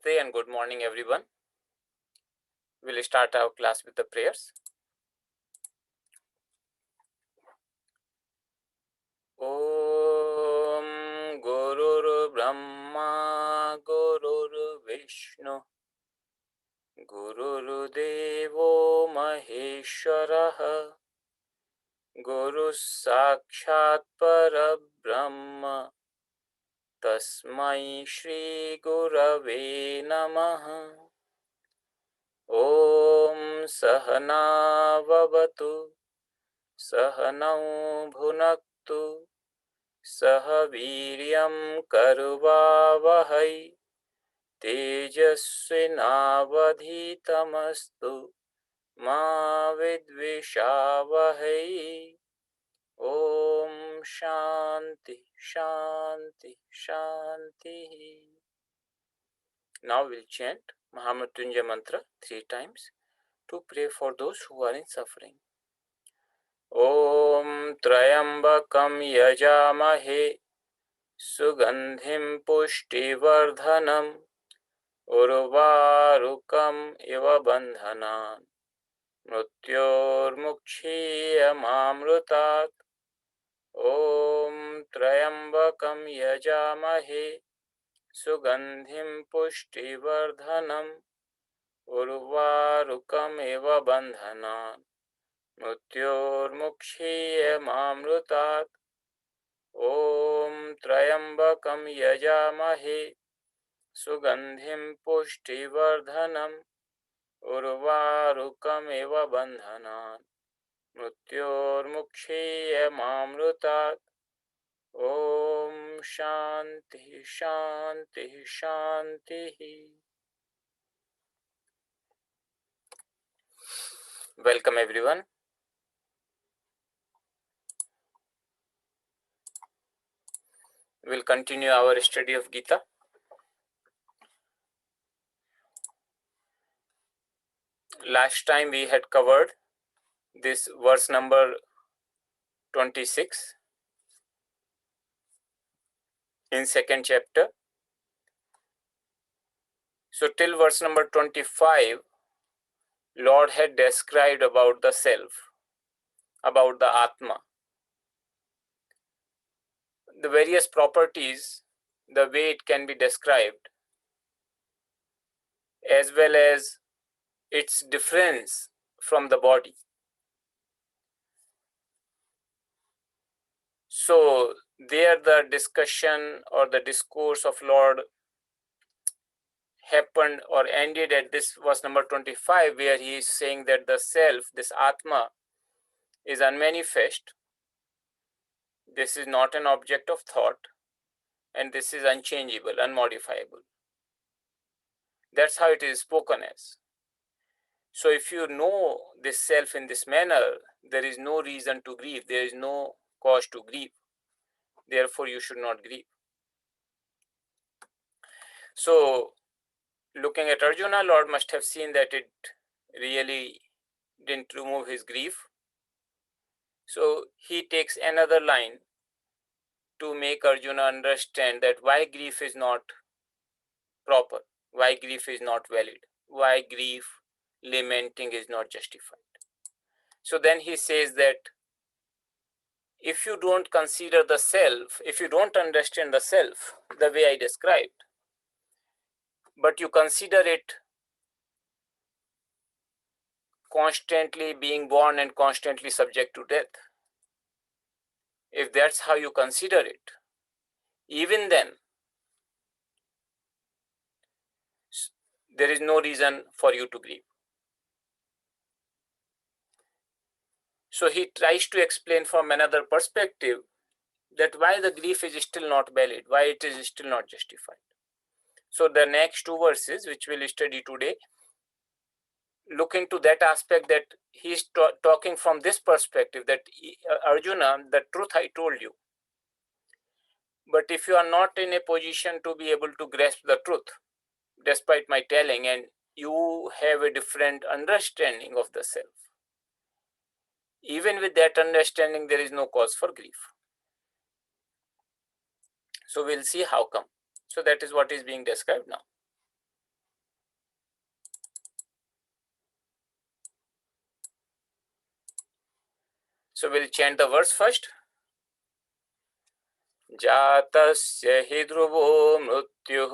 Namaste and good morning everyone. We'll start our class with the prayers. Om Gurur Brahma Gurur Vishnu Gurur Devo Maheshwaraha Guru Sakshat Parabrahma Tasmai Shri Gurave Namaha. Om Sahana Vavatu Sahanau Bhunaktu Sah Viryam Karvavahai Tejasvinavadhitamastu Ma Vidvishavahai. Om Shanti Shanti Shanti. Now we'll chant Mahamrityunjaya mantra 3 times to pray for those who are in suffering. Om Trayambakam Yajamahe Sugandhim Pushtivardhanam Urvarukam Iva Bandhanan Mrutyurmukshiyamamrutat. Om Trayambakam Yajamahe Sugandhim Pushtivardhanam Urvarukam Iva Bandhanan Mrutyurmukshiyamamrutat. Om Trayambakam Yajamahe Sugandhim Pushtivardhanam Urvarukam Eva Bandhanan Mrutyurmukshiyamamrutat. Om Shanti Shanti Shanti. Welcome everyone. We'll continue our study of Gita. Last time we had covered this verse number 26 in second chapter. So till verse number 25, Lord had described about the self, about the Atma, the various properties, the way it can be described, as well as its difference from the body. So there the discussion or the discourse of Lord happened or ended at this verse number 25, where he is saying that the self, this Atma, is unmanifest. This is not an object of thought, and this is unchangeable, unmodifiable. That's how it is spoken as. So if you know this self in this manner, there is no reason to grieve. There is no cause to grieve. Therefore, you should not grieve. So looking at Arjuna, Lord must have seen that it really didn't remove his grief. So he takes another line to make Arjuna understand that why grief is not proper, why grief is not valid, why grief, lamenting is not justified. So then he says that if you don't consider the self, if you don't understand the self the way I described, but you consider it constantly being born and constantly subject to death, if that's how you consider it, even then there is no reason for you to grieve. So he tries to explain from another perspective that why the grief is still not valid, why it is still not justified. So the next two verses, which we'll study today, look into that aspect, that he is talking from this perspective, that Arjuna, the truth I told you. But if you are not in a position to be able to grasp the truth, despite my telling, and you have a different understanding of the self, even with that understanding, there is no cause for grief. So we'll see how come. So that is what is being described now. So we'll chant the verse first. Jatasya hi dhruvo mrutyuh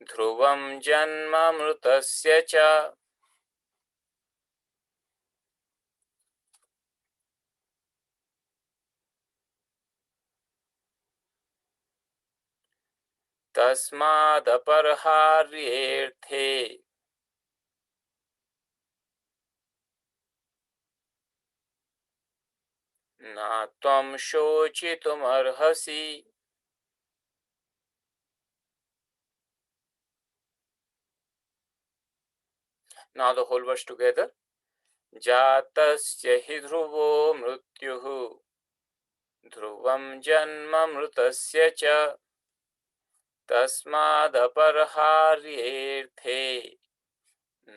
dhruvam janma mrutasya cha tasmad aparharyerthe na tvam shochitum arhasi. Now the whole verse together. Jatasya hi dhruvo mrutyuh dhruvam janma mrutasya cha tasmad aparharyerthe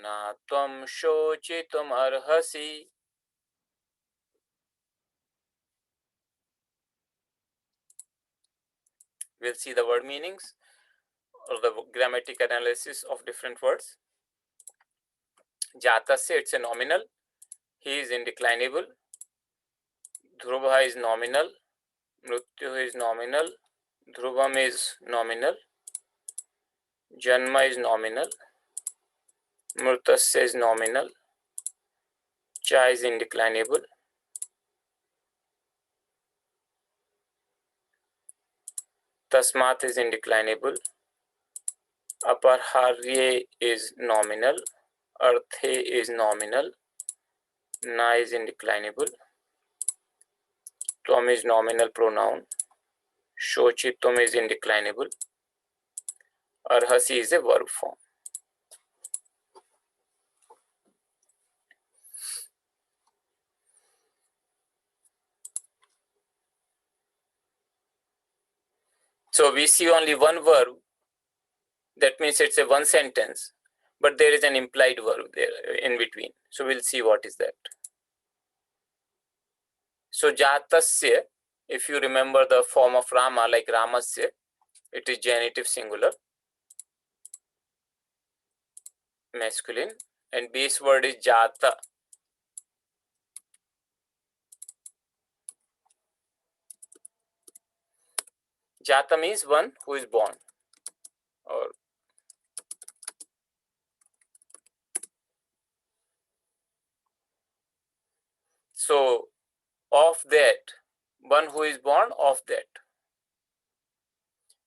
na tvam shochitum arhasi. We'll see the word meanings or the grammatic analysis of different words. Jatasya, it's a nominal. He is indeclinable. Dhruva is nominal. Mrityu is nominal. Dhruvam is nominal. Janma is nominal. Mrutasya is nominal. Cha is indeclinable. Tasmat is indeclinable. Aparharye is nominal. Arthe is nominal. Na is indeclinable. Tvam is nominal pronoun. Shochitum is indeclinable. Arhasi is a verb form. So we see only one verb. That means it's a one sentence, but there is an implied verb there in between. So we'll see what is that. So jatasya, if you remember the form of Rama, like Ramasya, it is genitive singular, masculine, and base word is jata. Jata means one who is born. Or so of that, one who is born of that.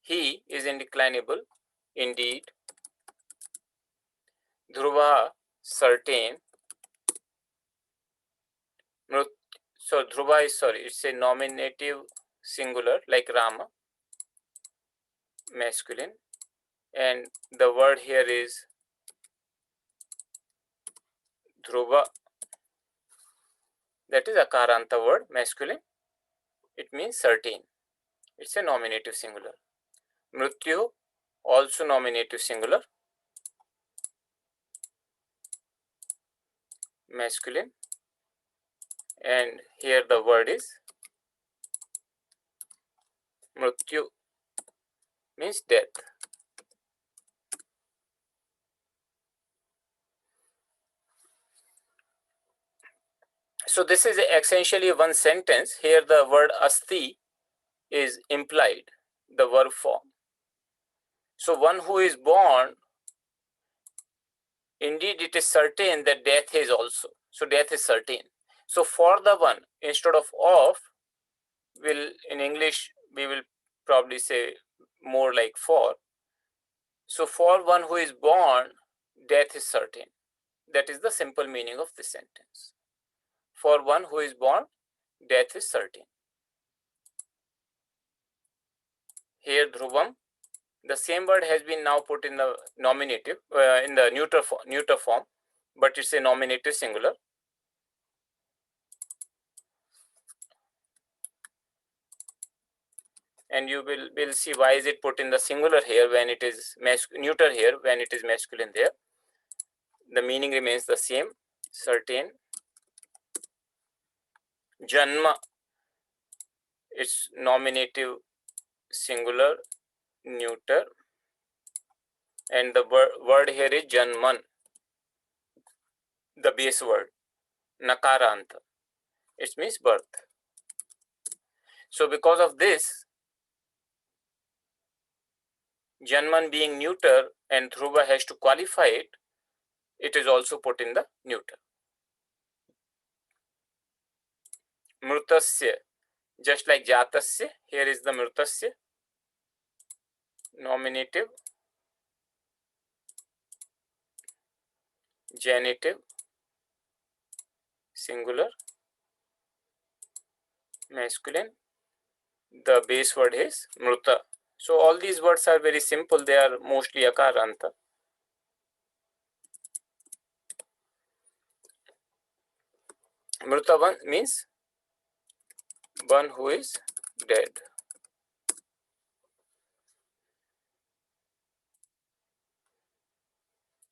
He is indeclinable, indeed. Dhruva, certain. So Dhruva is, it's a nominative singular like Rama, masculine, and the word here is Dhruva. That is Akaranta word, masculine. It means certain. It's a nominative singular. Mrityu, also nominative singular, masculine, and here the word is Mrityu, means death. So this is essentially one sentence. Here the word asti is implied, the verb form. So one who is born, indeed it is certain that death is also. So death is certain. So for the one, instead of will in English we will probably say more like for. So for one who is born, death is certain. That is the simple meaning of this sentence. For one who is born, death is certain. Here dhruvam, the same word has been now put in the nominative, in the neuter form, but it's a nominative singular. And you will see why is it put in the singular here when it is neuter here when it is masculine there. The meaning remains the same, certain. Janma, it's nominative singular, neuter. and the word here is Janman, the base word, Nakaranta. It means birth. So because of this, Janman being neuter and Dhruva has to qualify it, it is also put in the neuter. Mrutasya, just like Jatasya, here is the Mrutasya, nominative, genitive, singular, masculine. The base word is Mruta. So all these words are very simple. They are mostly Akaranta. Mruta one means one who is dead.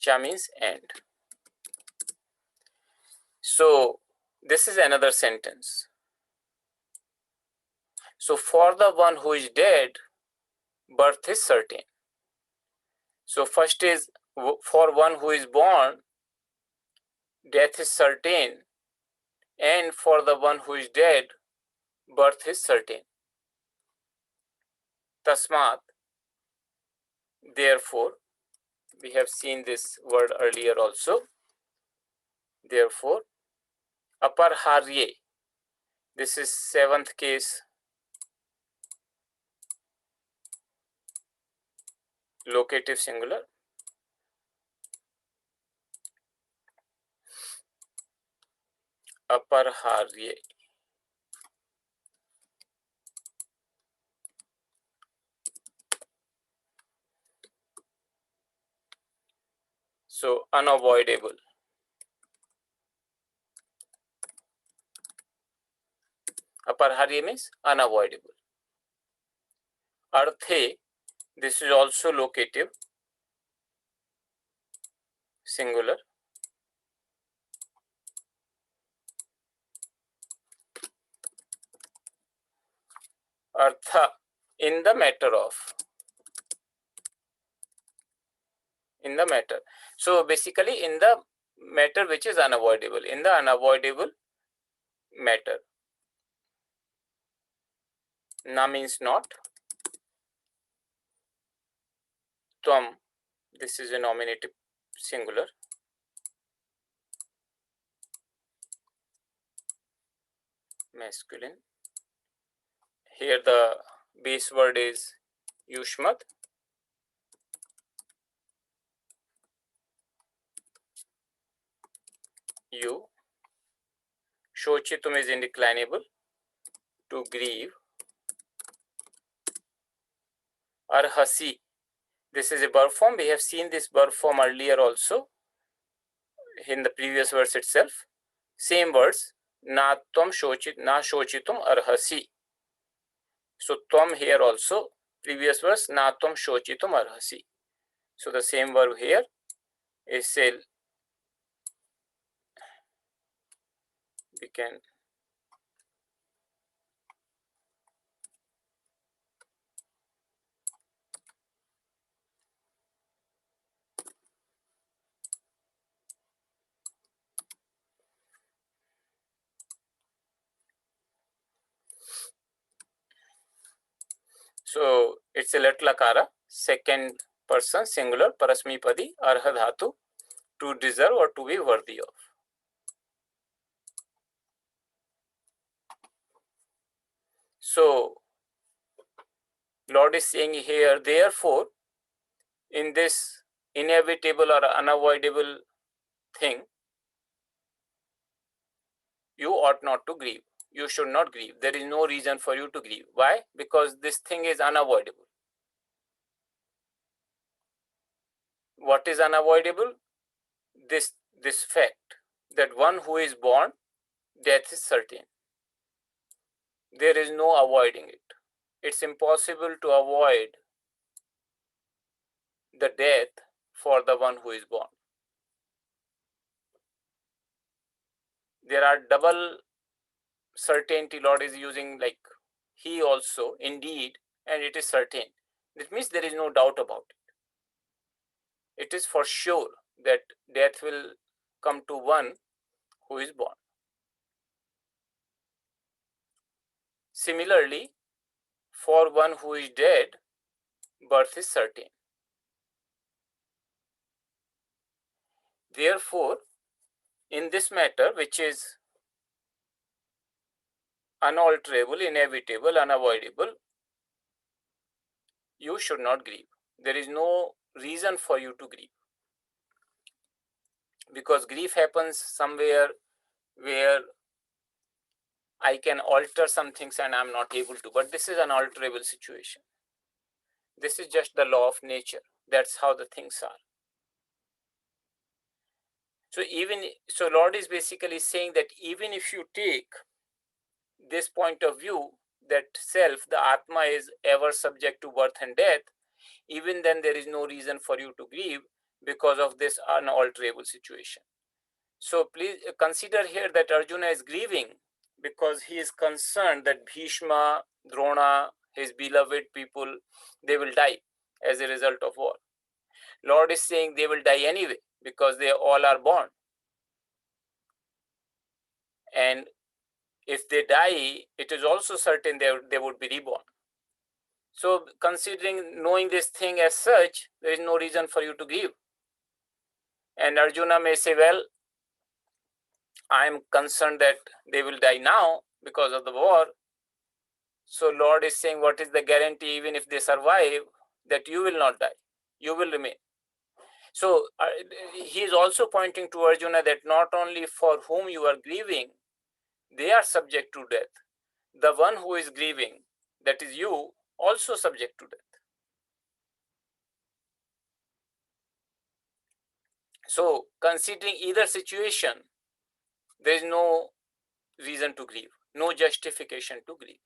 Cha means end. So this is another sentence. So for the one who is dead, birth is certain. So first is for one who is born, death is certain, and for the one who is dead, birth is certain. Tasmat, therefore, we have seen this word earlier also. Therefore, aparharye, this is seventh case locative singular. Aparharye. So unavoidable. Aparharye means unavoidable. Arthe, this is also locative singular. Artha, in the matter of. In the matter. So basically in the matter which is unavoidable. In the unavoidable matter. Na means not. Tvam, this is a nominative singular. Masculine. Here the base word is Yushmat. You. Shochitum is indeclinable. To grieve. Arhasi. This is a verb form. We have seen this verb form earlier also in the previous verse itself. Same words. Na tvam shochit, na shochitum arhasi. So tvam here also. Previous verse. Na tvam shochitum arhasi. So the same verb here is say. We can. So it's a latlakara, second person singular, parasmipadi, arha dhatu, to deserve or to be worthy of. So Lord is saying here, therefore, in this inevitable or unavoidable thing, you ought not to grieve. You should not grieve. There is no reason for you to grieve. Why? Because this thing is unavoidable. What is unavoidable? This fact that one who is born, death is certain. There is no avoiding it. It's impossible to avoid the death for the one who is born. There are double certainty Lord is using, like he also, indeed, and it is certain. That means there is no doubt about it. it is for sure that death will come to one who is born. Similarly, for one who is dead, birth is certain. Therefore, in this matter, which is unalterable, inevitable, unavoidable, you should not grieve. There is no reason for you to grieve, because grief happens somewhere where I can alter some things and I'm not able to. But this is an unalterable situation. This is just the law of nature. That's how the things are. So Lord is basically saying that even if you take this point of view that self, the Atma, is ever subject to birth and death, even then there is no reason for you to grieve because of this unalterable situation. So please consider here that Arjuna is grieving because he is concerned that Bhishma, Drona, his beloved people, they will die as a result of war. Lord is saying they will die anyway because they all are born. And if they die, it is also certain they would be reborn. So considering, knowing this thing as such, there is no reason for you to grieve. And Arjuna may say, well, I am concerned that they will die now because of the war. So Lord is saying, what is the guarantee, even if they survive, that you will not die, you will remain. So he is also pointing to Arjuna that not only for whom you are grieving, they are subject to death. The one who is grieving, that is you, also subject to death. So considering either situation, there is no reason to grieve, no justification to grieve.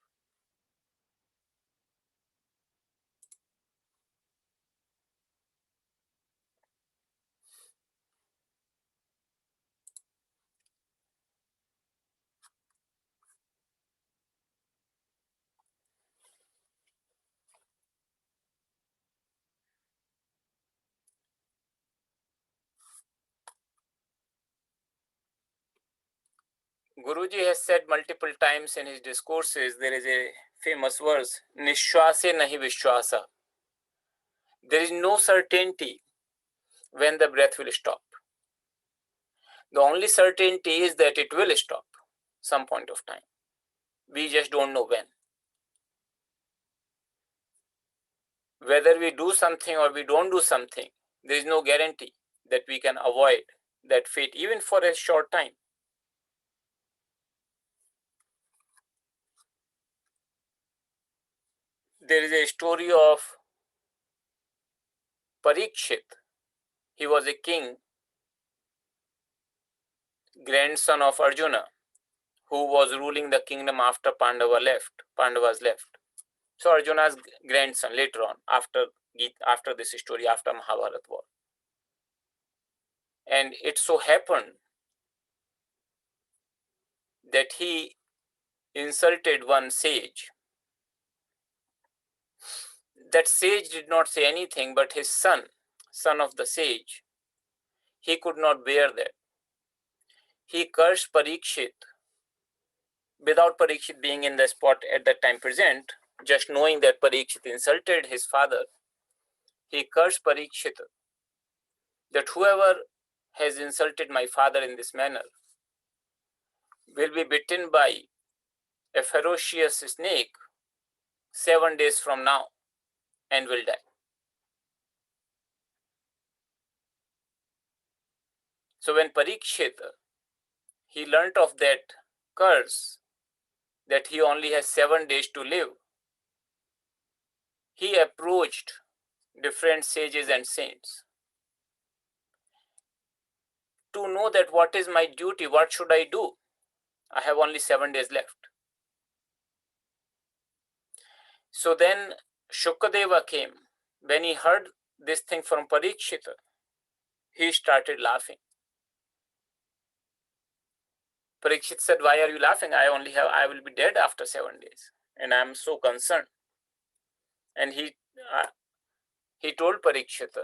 Guruji has said multiple times in his discourses, there is a famous verse, Nishwase nahi vishwasa. There is no certainty when the breath will stop. The only certainty is that it will stop some point of time. We just don't know when. Whether we do something or we don't do something, there is no guarantee that we can avoid that fate, even for a short time. There is a story of Parikshit. He was a king, grandson of Arjuna, who was ruling the kingdom after Pandavas left. So Arjuna's grandson later on, after this story, after Mahabharata war. And it so happened that he insulted one sage. That sage did not say anything, but his son of the sage, he could not bear that. He cursed Parikshit without Parikshit being in the spot at that time present, just knowing that Parikshit insulted his father. He cursed Parikshit that whoever has insulted my father in this manner will be bitten by a ferocious snake 7 days from now and will die. So when Parikshit, he learnt of that curse, that he only has 7 days to live, he approached different sages and saints to know that what is my duty, what should I do? I have only 7 days left. So then Shukadeva came. When he heard this thing from Parikshit, he started laughing. Parikshit said, why are you laughing? I will be dead after 7 days. And I am so concerned. And he told Parikshit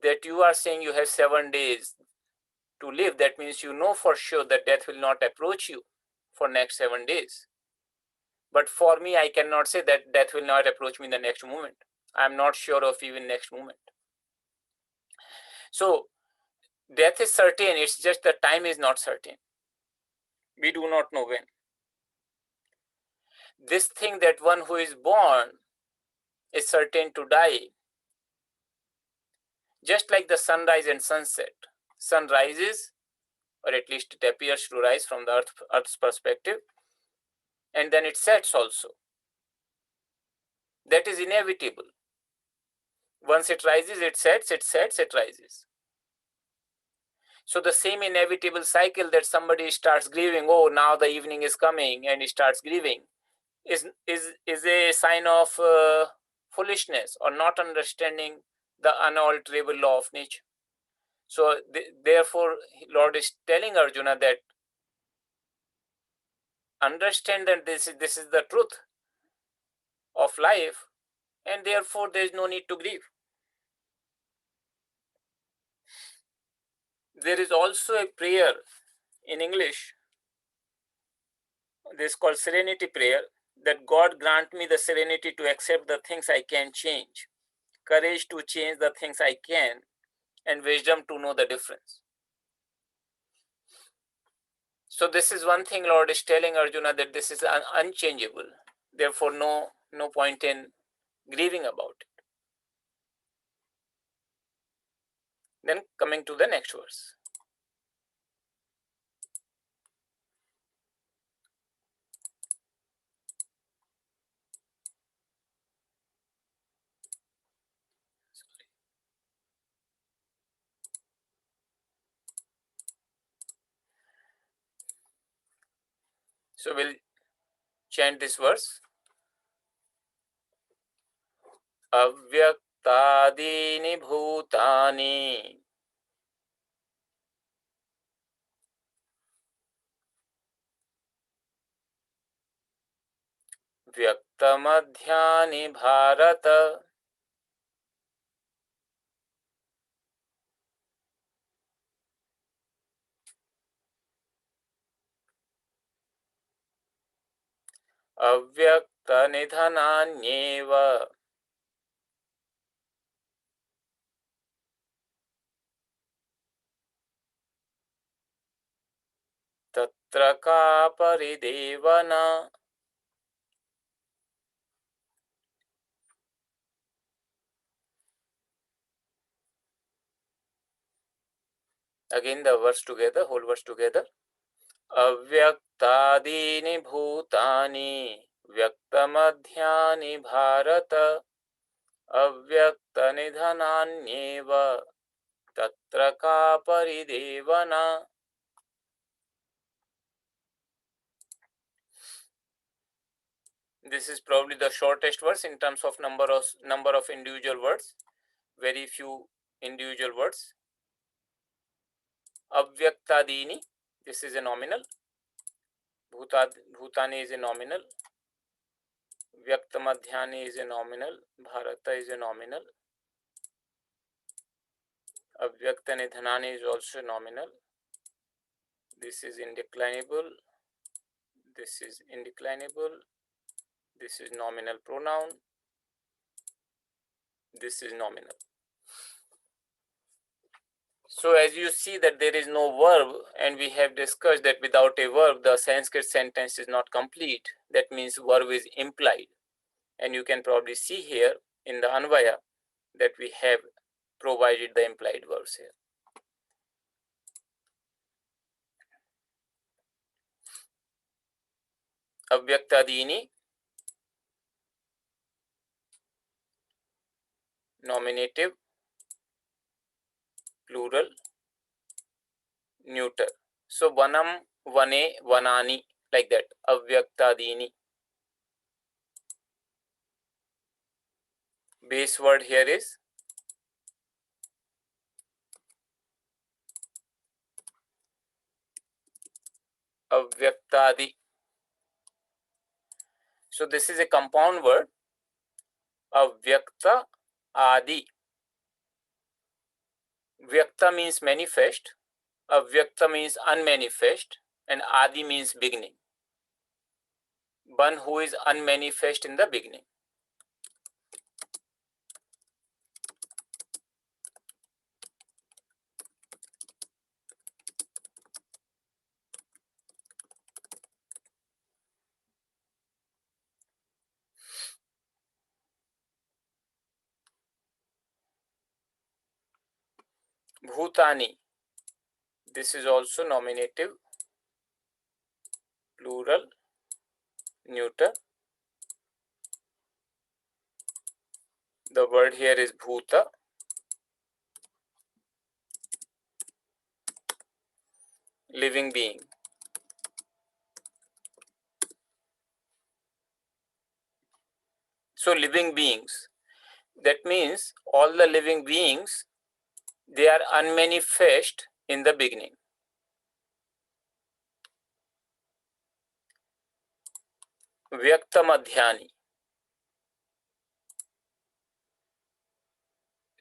that you are saying you have 7 days to live, that means you know for sure that death will not approach you for next 7 days. But for me, I cannot say that death will not approach me in the next moment. I'm not sure of even next moment. So death is certain, it's just the time is not certain. We do not know when. This thing that one who is born is certain to die. Just like the sunrise and sunset. Sun rises, or at least it appears to rise from the Earth's perspective, and then it sets also. That is inevitable. Once it rises, it sets, it sets, it rises. So the same inevitable cycle that somebody starts grieving, oh, now the evening is coming, and he starts grieving, is a sign of foolishness or not understanding the unalterable law of nature. So therefore, Lord is telling Arjuna that understand that this is the truth of life, and therefore there is no need to grieve. There is also a prayer in English, this is called serenity prayer, that God grant me the serenity to accept the things I can change, courage to change the things I can, and wisdom to know the difference. So this is one thing Lord is telling Arjuna, that this is unchangeable. Therefore, no point in grieving about it. Then coming to the next verse. So we'll chant this verse. Avyaktadini bhutani vyaktamadhyani bharata avyaktanidhananyeva tatra ka paridevana. Again the verse together, whole verse together. Avyaktadini bhutani vyaktamadhyani bharata avyaktanidhananyeva tatra ka paridevana. This is probably the shortest verse in terms of number of individual words. Very few individual words. Avyaktadini, this is a nominal. Bhutani is a nominal. Vyaktamadhyani is a nominal. Bharata is a nominal. Avyaktanidhanani is also nominal. This is indeclinable. This is indeclinable. This is nominal pronoun. This is nominal. So as you see that there is no verb, and we have discussed that without a verb the Sanskrit sentence is not complete. That means verb is implied, and you can probably see here in the Anvaya that we have provided the implied verbs here. Avyaktadini, nominative, plural, neuter. So vanam, vane, vanani, like that. Avyaktadini. Base word here is avyaktadi. So this is a compound word, avyakta adi. Vyakta means manifest, Avyakta means unmanifest, and Adi means beginning. One who is unmanifest in the beginning. Bhutani. This is also nominative, plural, neuter. The word here is bhuta. Living being. So living beings. That means all the living beings, they are unmanifest in the beginning. Vyakta madhyani.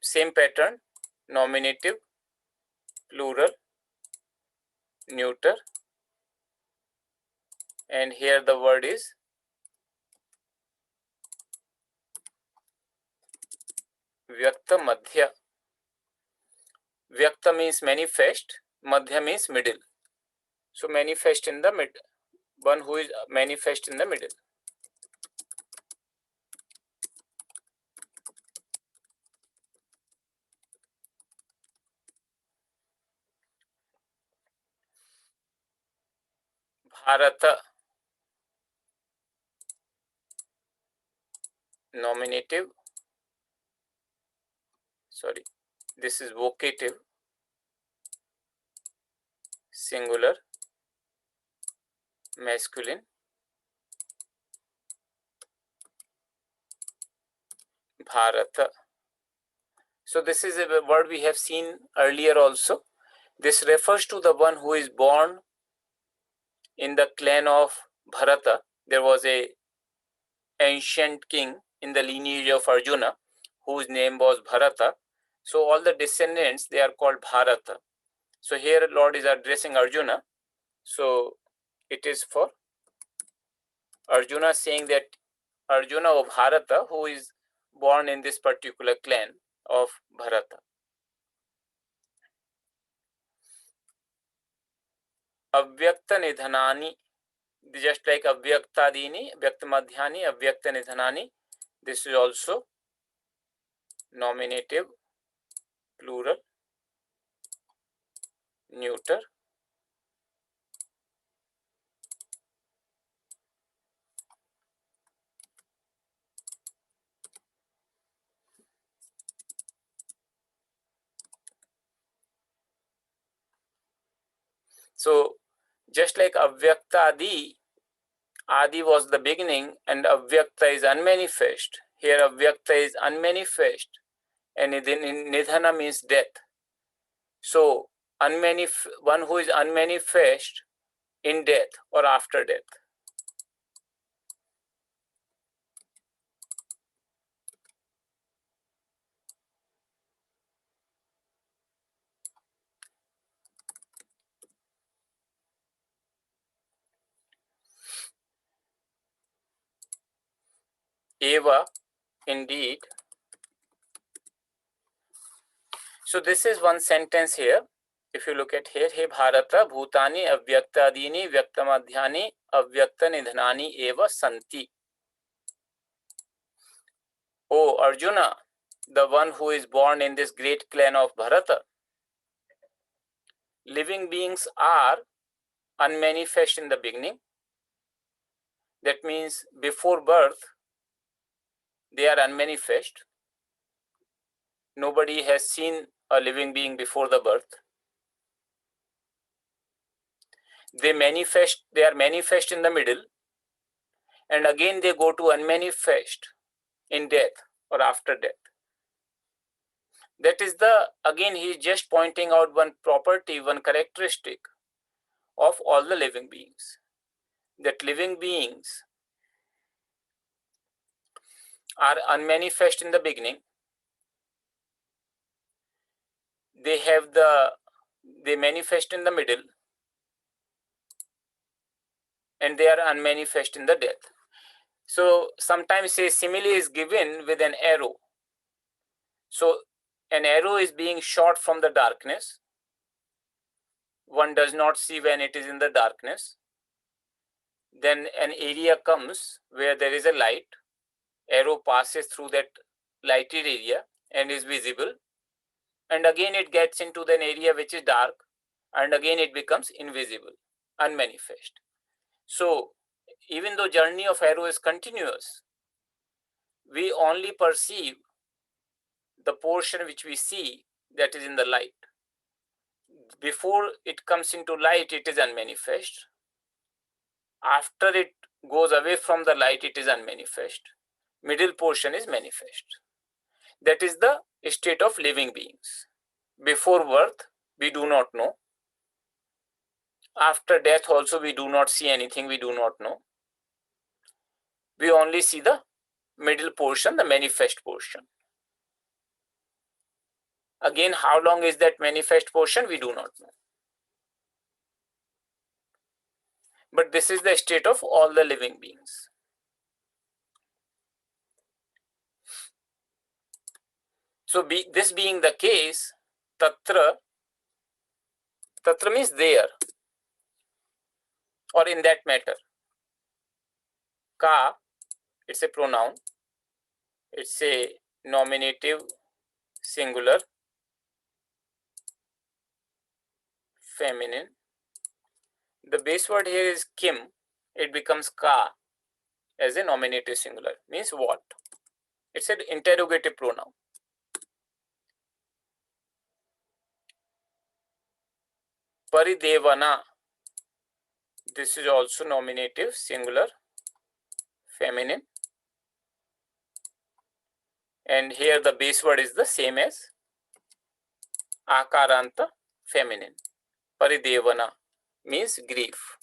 Same pattern, nominative, plural, neuter, and here the word is Vyakta madhya. Vyakta means manifest, madhya means middle. So manifest in the mid, one who is manifest in the middle. Bharata, nominative, sorry, this is vocative, singular, masculine. Bharata. So this is a word we have seen earlier also. This refers to the one who is born in the clan of Bharata. There was a ancient king in the lineage of Arjuna whose name was Bharata. So all the descendants, they are called Bharata. So here Lord is addressing Arjuna. So it is for Arjuna, saying that Arjuna of Bharata, who is born in this particular clan of Bharata. Avyakta nidhanani, just like Avyaktadini, Vyaktamadhyani, Avyakta nidhanani. This is also nominative, plural, neuter. So just like Avyakta Adi was the beginning and Avyakta is unmanifest. Here Avyakta is unmanifest and Nidhana means death. So one who is unmanifest in death or after death. Eva, indeed. So this is one sentence here. If you look at here, He Bharata, Bhutani, Avyaktadini, Vyaktamadhyani, Avyakta Nidhanani eva santi. Oh Arjuna, the one who is born in this great clan of Bharata, living beings are unmanifest in the beginning. That means before birth, they are unmanifest. Nobody has seen a living being before the birth. They are manifest in the middle, and again they go to unmanifest in death or after death. That is again he is just pointing out one property, one characteristic of all the living beings. That living beings are unmanifest in the beginning. they manifest in the middle, and they are unmanifest in the death. So sometimes a simile is given with an arrow. So an arrow is being shot from the darkness. One does not see when it is in the darkness. Then an area comes where there is a light. Arrow passes through that lighted area and is visible. And again it gets into an area which is dark, and again it becomes invisible, unmanifest. So even though journey of arrow is continuous, we only perceive the portion which we see, that is in the light. Before it comes into light, it is unmanifest. After it goes away from the light, it is unmanifest. Middle portion is manifest. That is the state of living beings. Before birth, we do not know. After death also, we do not see anything, we do not know. We only see the middle portion, the manifest portion. Again, how long is that manifest portion? We do not know. But this is the state of all the living beings. So this being the case, tatra means there, or in that matter. Ka, it's a pronoun. It's a nominative singular feminine. The base word here is kim. It becomes ka as a nominative singular. Means what? It's an interrogative pronoun. Paridevana. This is also nominative singular feminine. And here the base word is the same as akaranta feminine. Paridevana means grief.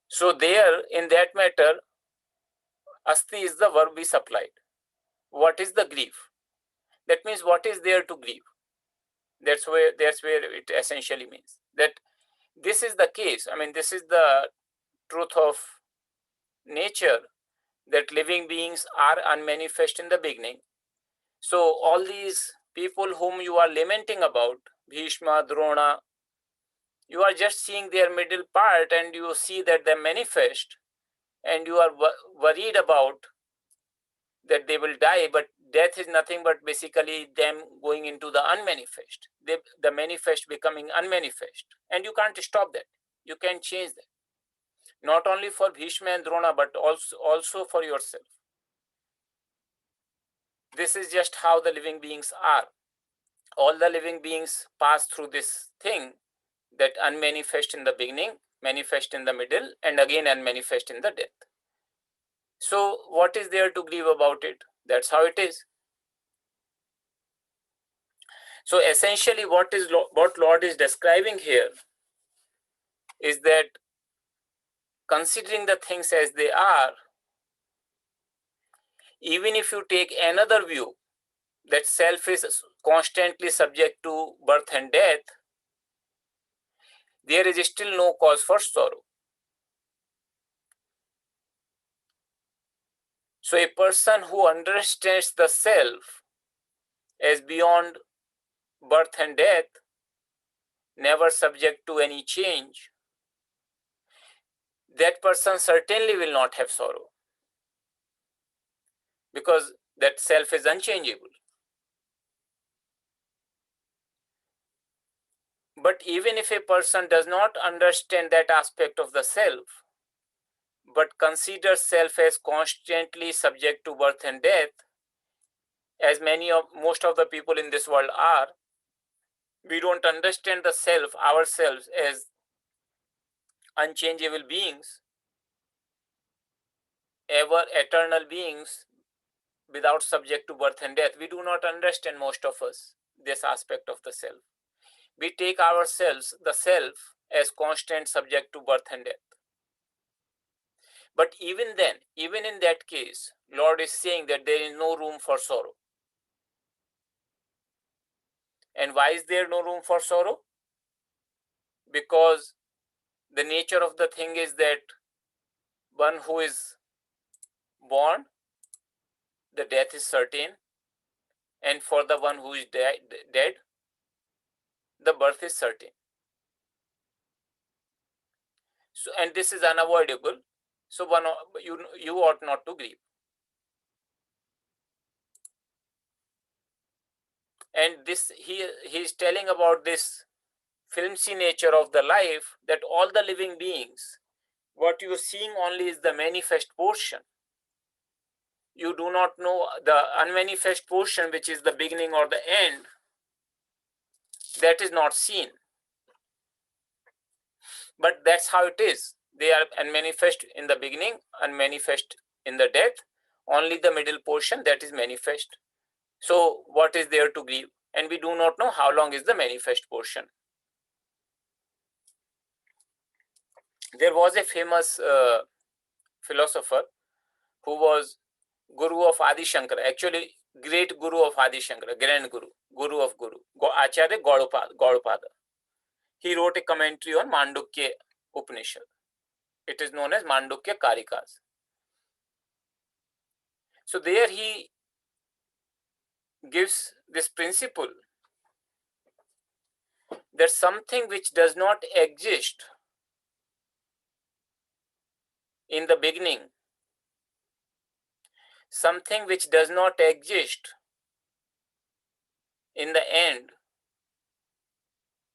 So there, in that matter, asti is the verb we supplied. What is the grief? That means what is there to grieve? That's where it essentially means that this is the case. I mean, this is the truth of nature, that living beings are unmanifest in the beginning. So all these people whom you are lamenting about, Bhishma, Drona, you are just seeing their middle part and you see that they manifest, and you are worried about that they will die, but death is nothing but basically them going into the unmanifest, the manifest becoming unmanifest, and you can't stop that. You can change that. Not only for Bhishma and Drona, but also for yourself. This is just how the living beings are. All the living beings pass through this thing, that unmanifest in the beginning, manifest in the middle, and again unmanifest in the death. So what is there to grieve about it? That's how it is. So essentially what Lord is describing here is that considering the things as they are, even if you take another view, that self is constantly subject to birth and death, there is still no cause for sorrow. So a person who understands the self as beyond birth and death, never subject to any change, that person certainly will not have sorrow, because that self is unchangeable. But even if a person does not understand that aspect of the self, but considers self as constantly subject to birth and death, as most of the people in this world are, we don't understand the self, ourselves, as unchangeable beings, ever eternal beings without subject to birth and death. We do not understand, most of us, this aspect of the self. We take ourselves, the self, as constant subject to birth and death. But even then, even in that case, Lord is saying that there is no room for sorrow. And why is there no room for sorrow? Because the nature of the thing is that one who is born, the death is certain, and for the one who is dead, the birth is certain. So, and this is unavoidable. So you ought not to grieve. And this he is telling about this flimsy nature of the life, that all the living beings, what you are seeing only is the manifest portion. You do not know the unmanifest portion, which is the beginning or the end. That is not seen. But that's how it is. They are unmanifest in the beginning, unmanifest in the death. Only the middle portion, that is manifest. So what is there to grieve? And we do not know how long is the manifest portion. There was a famous philosopher who was Guru of Adi Shankara, actually great Guru of Adi Shankara, grand Guru, Guru of Guru, Acharya Gaudapada. He wrote a commentary on Mandukya Upanishad. It is known as Mandukya Karikas. So there he gives this principle that something which does not exist in the beginning, something which does not exist in the end,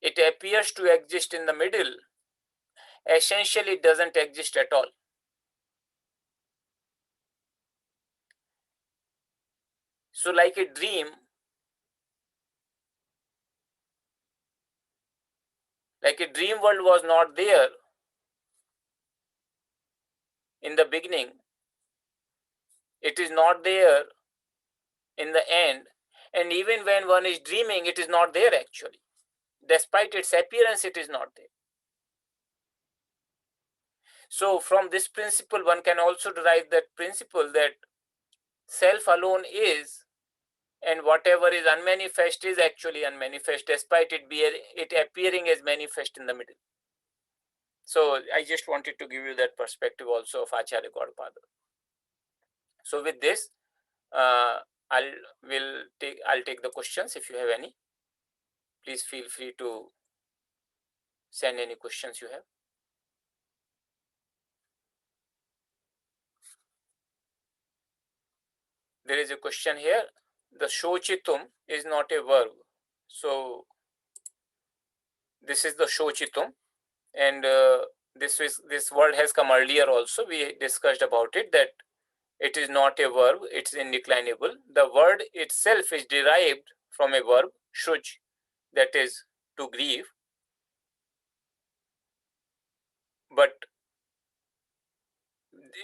it appears to exist in the middle, essentially it doesn't exist at all. So like a dream, world was not there in the beginning, it is not there in the end, and even when one is dreaming, it is not there actually. Despite its appearance, it is not there. So from this principle, one can also derive that principle that self alone is, and whatever is unmanifest is actually unmanifest, despite it appearing as manifest in the middle. So I just wanted to give you that perspective also of Acharya Gaudapada. So with this, I'll take the questions. If you have any, please feel free to send any questions you have. There is a question here. The shochitum is not a verb. So this is the shochitum, and this word has come earlier also. We discussed about it, that it is not a verb, it's indeclinable. The word itself is derived from a verb, shuj, that is to grieve. But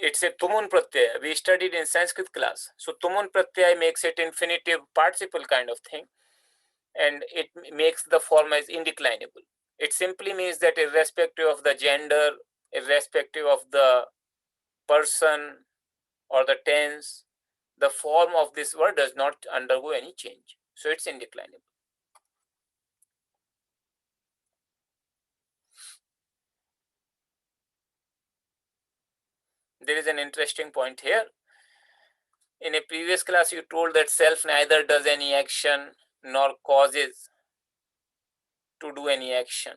it's a tumun pratyaya. We studied in Sanskrit class. So tumun pratyaya makes it infinitive participle kind of thing, and it makes the form as indeclinable. It simply means that irrespective of the gender, irrespective of the person or the tense, the form of this word does not undergo any change. So it's indeclinable. There is an interesting point here. In a previous class, you told that self neither does any action nor causes to do any action.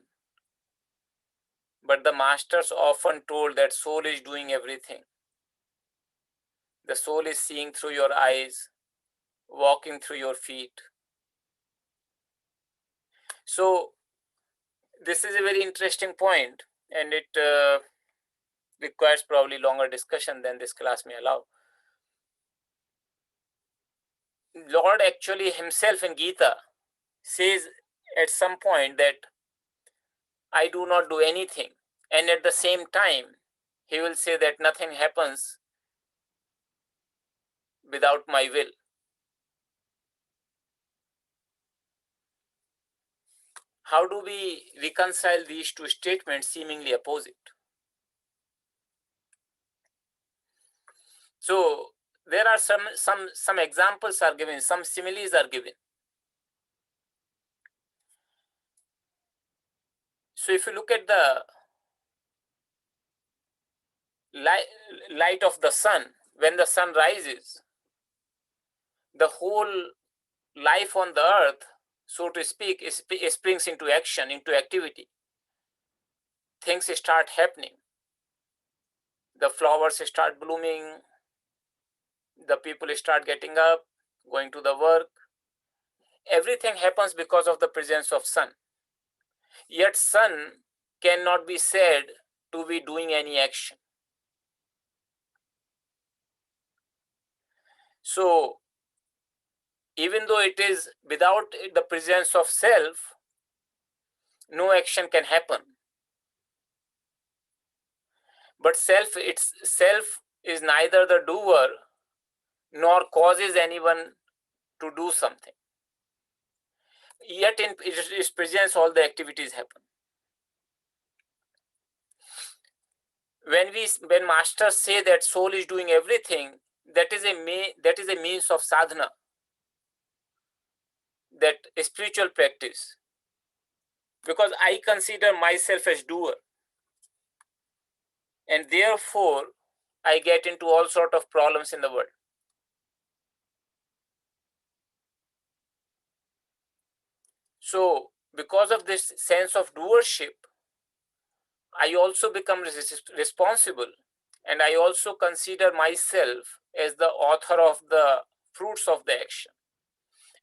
But the masters often told that soul is doing everything. The soul is seeing through your eyes, walking through your feet. So this is a very interesting point, and it requires probably longer discussion than this class may allow. Lord actually himself in Gita says at some point that I do not do anything, and at the same time he will say that nothing happens without my will. How do we reconcile these two statements seemingly opposite? So there are some examples are given, some similes are given. So if you look at the light of the sun, when the sun rises, the whole life on the earth, so to speak, springs into action, into activity. Things start happening. The flowers start blooming. The people start getting up, going to the work. Everything happens because of the presence of sun. Yet sun cannot be said to be doing any action. So even though it is without the presence of self, no action can happen. But self itself is neither the doer nor causes anyone to do something. Yet in its presence, all the activities happen. When masters say that soul is doing everything, that is a means of sadhana, that spiritual practice. Because I consider myself as doer, and therefore I get into all sort of problems in the world. So because of this sense of doership, I also become responsible, and I also consider myself as the author of the fruits of the action,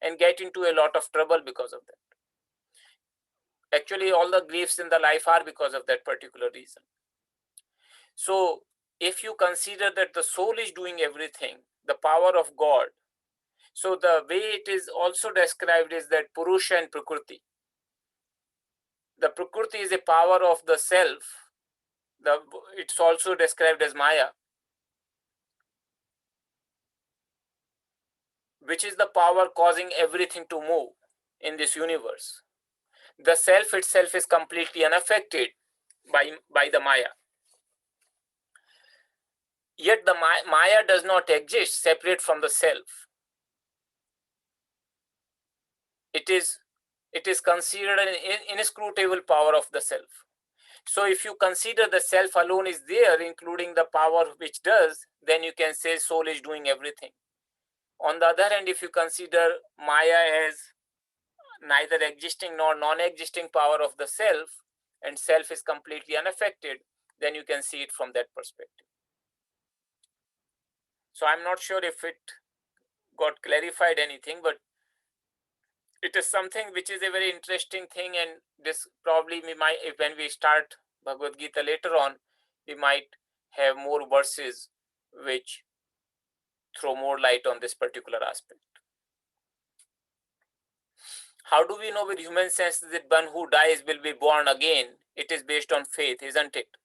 and get into a lot of trouble because of that. Actually, all the griefs in the life are because of that particular reason. So if you consider that the soul is doing everything, the power of God, so the way it is also described is that Purusha and Prakriti. The Prakriti is a power of the self. It's also described as Maya, which is the power causing everything to move in this universe. The self itself is completely unaffected by the Maya. Yet the Maya does not exist separate from the self. It is considered an inescrutable power of the self. So if you consider the self alone is there, including the power which does, then you can say soul is doing everything. On the other hand, if you consider Maya as neither existing nor non-existing power of the self, and self is completely unaffected, then you can see it from that perspective. So I'm not sure if it got clarified anything, but it is something which is a very interesting thing, and this probably we might, when we start Bhagavad Gita later on, we might have more verses which throw more light on this particular aspect. How do we know with human sense that one who dies will be born again? It is based on faith, isn't it?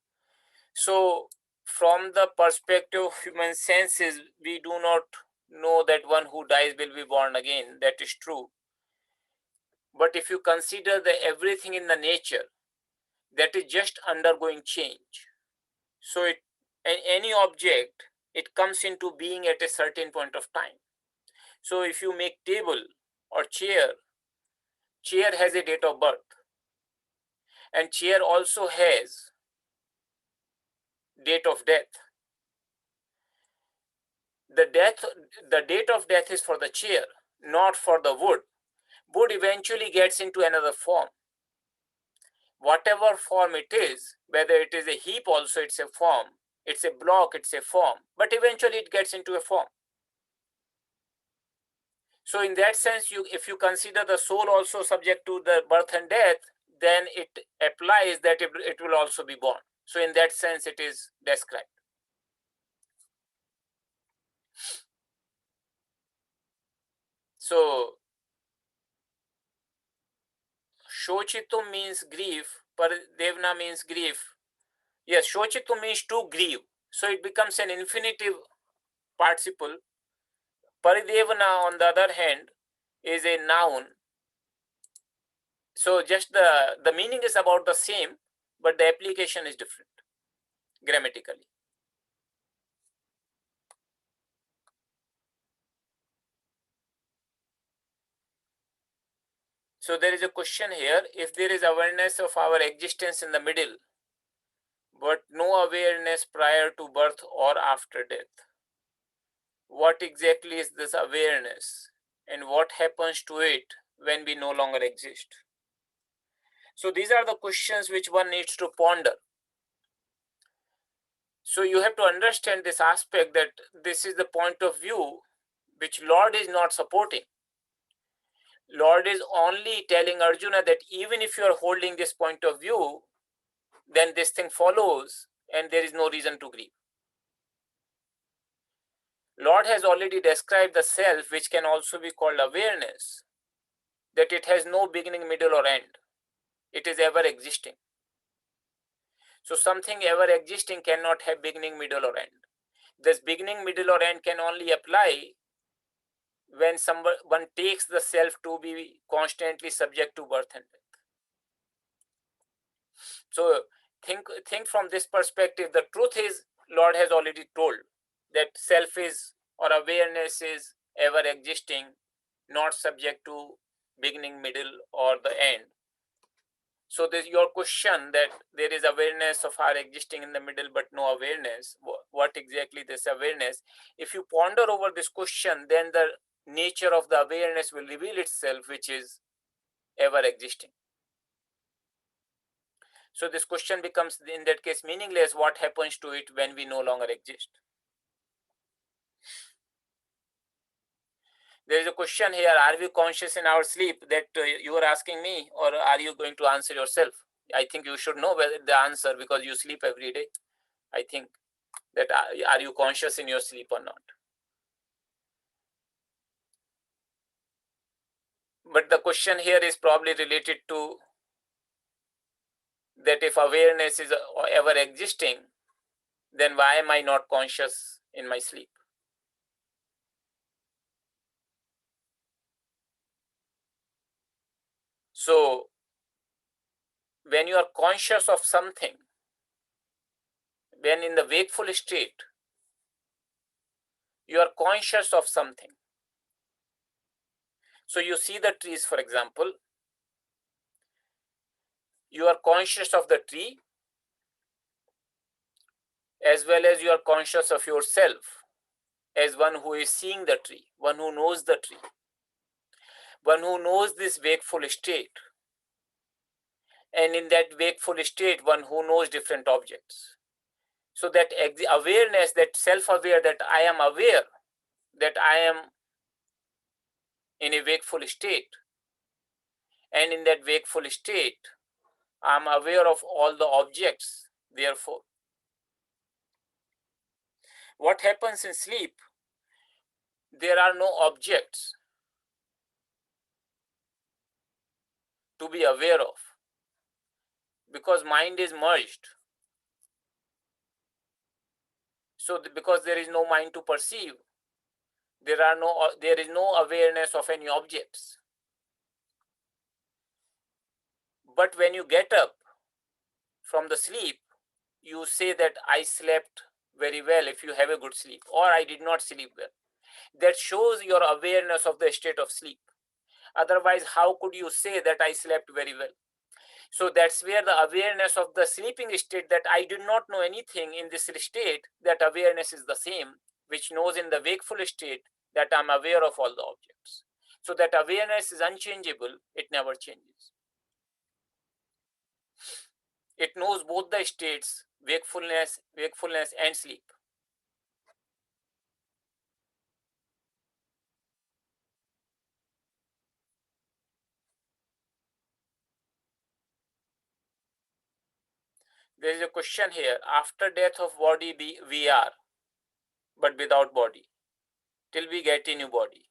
So from the perspective of human senses, we do not know that one who dies will be born again. That is true. But if you consider the everything in the nature, that is just undergoing change. So any object, it comes into being at a certain point of time. So if you make table or chair has a date of birth, and chair also has date of death. The date of death is for the chair, not for the wood. Wood eventually gets into another form. Whatever form it is, whether it is a heap also, it's a form. It's a block, it's a form. But eventually it gets into a form. So in that sense, if you consider the soul also subject to the birth and death, then it applies that it will also be born. So in that sense, it is described. So Shochitum means grief, Paridevna means grief. Yes, Shochitum means to grieve. So it becomes an infinitive participle. Paridevana, on the other hand, is a noun. So just the meaning is about the same, but the application is different grammatically. So there is a question here, if there is awareness of our existence in the middle, but no awareness prior to birth or after death, what exactly is this awareness and what happens to it when we no longer exist? So these are the questions which one needs to ponder. So you have to understand this aspect, that this is the point of view which Lord is not supporting. Lord is only telling Arjuna that even if you are holding this point of view, then this thing follows and there is no reason to grieve. Lord has already described the self, which can also be called awareness, that it has no beginning, middle, or end. It is ever existing. So something ever existing cannot have beginning, middle, or end. This beginning, middle, or end can only apply when one takes the self to be constantly subject to birth and death. So think from this perspective. The truth is, Lord has already told that self is, or awareness is, ever existing, not subject to beginning, middle, or the end. So there's your question that there is awareness of our existing in the middle but no awareness. What exactly this awareness? If you ponder over this question, then the nature of the awareness will reveal itself, which is ever existing. So this question becomes, in that case, meaningless. What happens to it when we no longer exist? There is a question here, are we conscious in our sleep, that you are asking me, or are you going to answer yourself? I think you should know the answer because you sleep every day. I think that are you conscious in your sleep or not? But the question here is probably related to that if awareness is ever existing, then why am I not conscious in my sleep? So when you are conscious of something, when in the wakeful state, you are conscious of something. So you see the trees, for example, you are conscious of the tree as well as you are conscious of yourself as one who is seeing the tree, one who knows the tree, one who knows this wakeful state. And in that wakeful state, one who knows different objects. So that awareness, that self-aware, that I am aware, that I am in a wakeful state. And in that wakeful state, I am aware of all the objects. Therefore, what happens in sleep? There are no objects to be aware of because mind is merged. So because there is no mind to perceive, there is no awareness of any objects. But when you get up from the sleep, you say that I slept very well if you have a good sleep, or I did not sleep well. That shows your awareness of the state of sleep. Otherwise, how could you say that I slept very well? So that's where the awareness of the sleeping state, that I did not know anything in this state, that awareness is the same, which knows in the wakeful state that I'm aware of all the objects. So that awareness is unchangeable, it never changes. It knows both the states, wakefulness and sleep. There is a question here, after death of body we are, but without body, till we get a new body.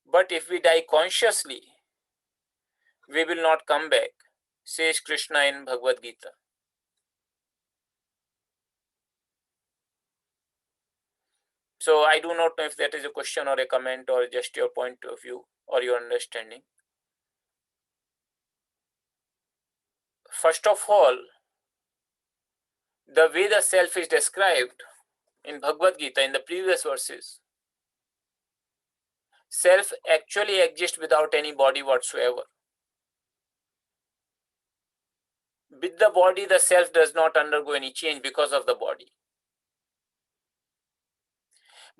But if we die consciously, we will not come back, says Krishna in Bhagavad Gita. So I do not know if that is a question or a comment or just your point of view or your understanding. First of all, the way the self is described in Bhagavad Gita in the previous verses, self actually exists without any body whatsoever. With the body, the self does not undergo any change because of the body.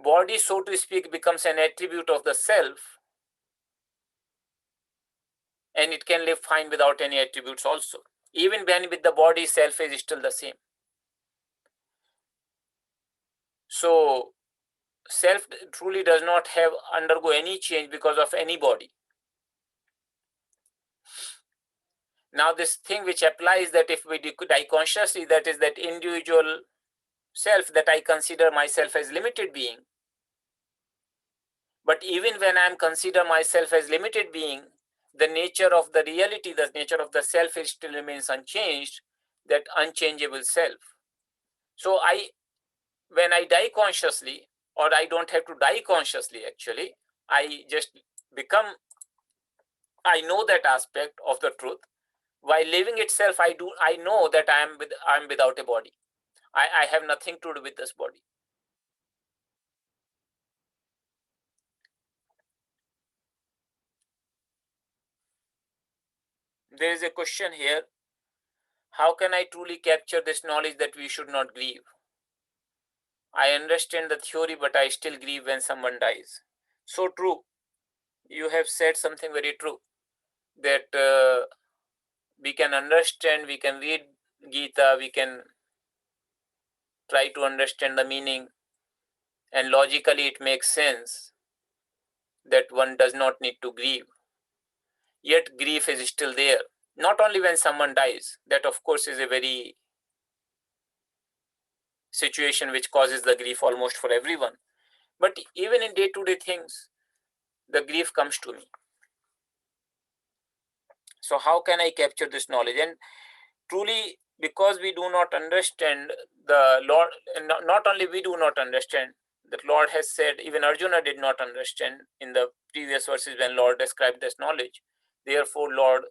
Body, so to speak, becomes an attribute of the self, and it can live fine without any attributes also. Even when with the body, self is still the same. So self truly does not have undergo any change because of any body. Now this thing which applies, that if we die consciously, that is that individual self that I consider myself as limited being. But even when I am consider myself as limited being, the nature of the reality, the nature of the self, it still remains unchanged, that unchangeable self. So when I die consciously, or I don't have to die consciously actually, I just become, I know that aspect of the truth. While living itself, I know that I am without a body. I have nothing to do with this body. There is a question here. How can I truly capture this knowledge that we should not grieve? I understand the theory, but I still grieve when someone dies. So true. You have said something very true. That we can understand, we can read Gita, we can try to understand the meaning, and logically it makes sense that one does not need to grieve. Yet grief is still there. Not only when someone dies, that of course is a very situation which causes the grief almost for everyone. But even in day-to-day things, the grief comes to me. So how can I capture this knowledge? And truly, because we do not understand the Lord, not only we do not understand, that Lord has said, even Arjuna did not understand in the previous verses when Lord described this knowledge. Therefore, Lord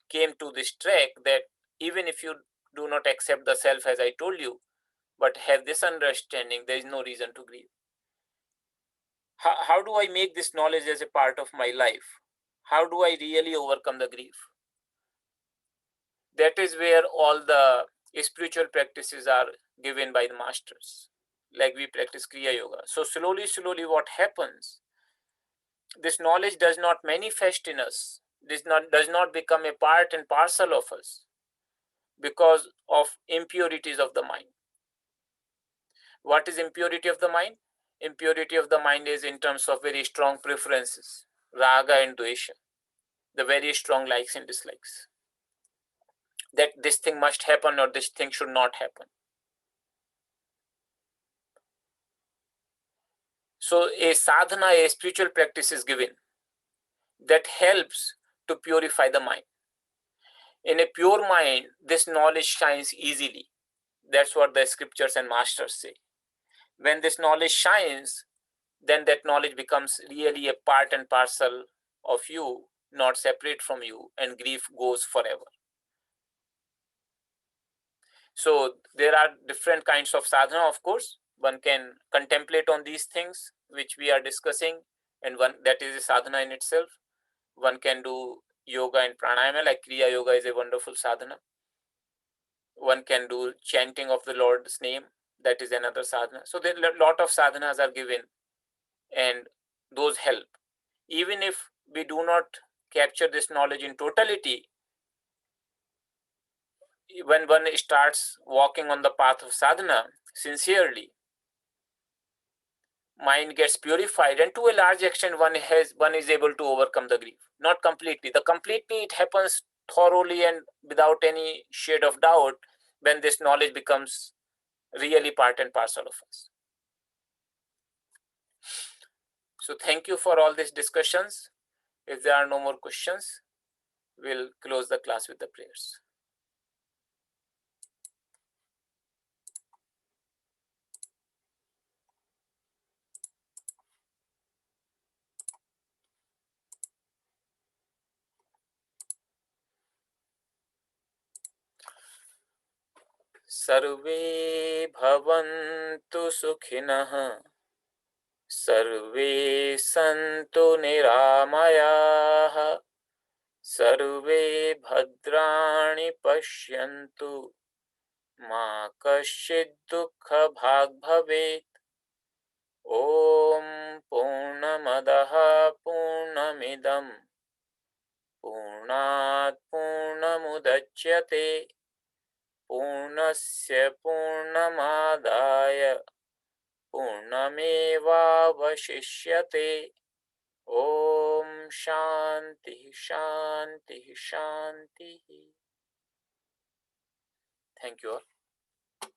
came to this track that even if you do not accept the self as I told you, but have this understanding, there is no reason to grieve. How do I make this knowledge as a part of my life? How do I really overcome the grief? That is where all the spiritual practices are given by the masters. Like we practice Kriya Yoga. So slowly, what happens? This knowledge does not manifest in us. This does not become a part and parcel of us because of impurities of the mind. What is impurity of the mind? Impurity of the mind is in terms of very strong preferences, raga and dvesha, the very strong likes and dislikes. That this thing must happen or this thing should not happen. So a sadhana, a spiritual practice is given that helps to purify the mind. In a pure mind, this knowledge shines easily. That's what the scriptures and masters say. When this knowledge shines, then that knowledge becomes really a part and parcel of you, not separate from you, and grief goes forever. So there are different kinds of sadhana, of course. One can contemplate on these things which we are discussing, and one that is a sadhana in itself. One can do yoga and pranayama, like Kriya Yoga is a wonderful sadhana. One can do chanting of the Lord's name, that is another sadhana. So there are a lot of sadhanas are given, and those help. Even if we do not capture this knowledge in totality, when one starts walking on the path of sadhana sincerely, mind gets purified, and to a large extent one is able to overcome the grief. Not completely. The completely it happens thoroughly and without any shade of doubt when this knowledge becomes really part and parcel of us. So thank you for all these discussions. If there are no more questions, we'll close the class with the prayers. सर्वे भवन्तु सुखिनः सर्वे सन्तु निरामयाः, सर्वे भद्राणि पश्यन्तु, मा कश्चित् दुःखभाग् भवेत्। ॐ पूर्णमदः पूर्णमिदं पूर्णात् पूर्णमुदच्यते, पूर्णस्य पूर्णमादाय पूर्णमेवावशिष्यते। ॐ शान्तिः शान्तिः शान्तिः। Thank you all.